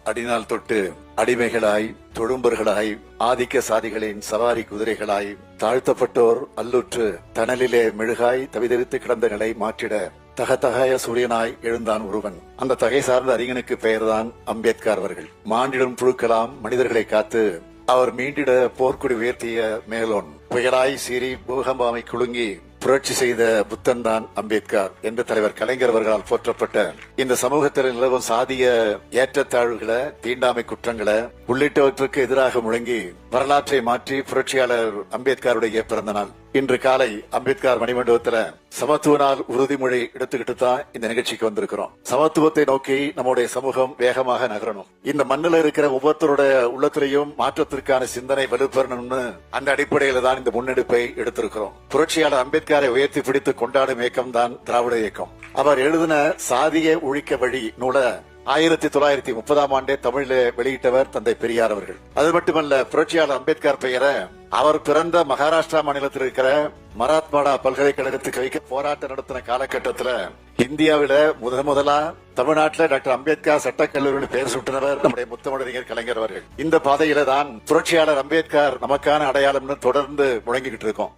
அடிநாள் தொட்டு அடிமைகளாய், தொழும்பர்களாய், ஆதிக்க சாதிகளின் சவாரி குதிரைகளாய், தாழ்த்தப்பட்டோர் அல்லுற்று தணலிலே மெழுகாய் தவிதரித்து கிடந்த நிலை மாற்றிட தகதகாய சூரியனாய் எழுந்தான் ஒருவன். அந்த தகை சார்ந்த அறிஞனுக்கு பெயர்தான் அம்பேத்கர் அவர்கள். மாண்டிடும் புழுக்கலாம் மனிதர்களை காத்து அவர் மீண்டிட போர்க்குடி உயர்த்திய மேலோன். புயலாய் சீறி பூகம்பாமை குலுங்கி புரட்சி செய்த புத்தன் தான் அம்பேத்கர் என்று தலைவர் கலைஞர் அவர்களால் போற்றப்பட்ட இந்த சமூகத்தில் நிலவும் சாதிய ஏற்றத்தாழ்வுகளை, தீண்டாமை குற்றங்களை உள்ளிட்டவற்றுக்கு எதிராக முழங்கி வரலாற்றை மாற்றி புரட்சியாளர் அம்பேத்கருடைய பிறந்த நாள். இன்று காலை அம்பேத்கர் மணிமண்டபத்துல சமத்துவ நாள் உறுதிமொழி எடுத்துக்கிட்டு தான் இந்த நிகழ்ச்சிக்கு வந்திருக்கிறோம். சமத்துவத்தை நோக்கி நம்முடைய சமூகம் வேகமாக நகரணும். இந்த மண்ணில் இருக்கிற ஒவ்வொருத்தருடைய உள்ளத்திலையும் மாற்றத்திற்கான சிந்தனை வலுப்பெறணும்னு அந்த அடிப்படையில தான் இந்த முன்னெடுப்பை எடுத்திருக்கிறோம். புரட்சியாளர் அம்பேத்கரை உயர்த்தி பிடித்து கொண்டாடும் இயக்கம் தான் திராவிட இயக்கம். அவர் எழுதின சாதிய ஒழிக்க வழி நூலை 1930ஆம் ஆண்டே தமிழில் வெளியிட்டவர் தந்தை பெரியார் அவர்கள். அது மட்டுமல்ல, புரட்சியாளர் அம்பேத்கர் பெயரை அவர் பிறந்த மகாராஷ்டிரா மாநிலத்தில் இருக்கிற மராத்வாடா பல்கலைக்கழகத்துக்கு வைக்க போராட்டம் நடத்தின காலகட்டத்தில் இந்தியாவில முதலா தமிழ்நாட்டில் டாக்டர் அம்பேத்கர் சட்டக்கல்லூரியில் பெயர் சுட்டினவர் நம்முடைய முத்தமிழறிஞர் கலைஞர் அவர்கள். இந்த பாதையில தான் புரட்சியாளர் அம்பேத்கர் நமக்கான அடையாளம்னு தொடர்ந்து முழங்கிக்கிட்டு இருக்கோம்.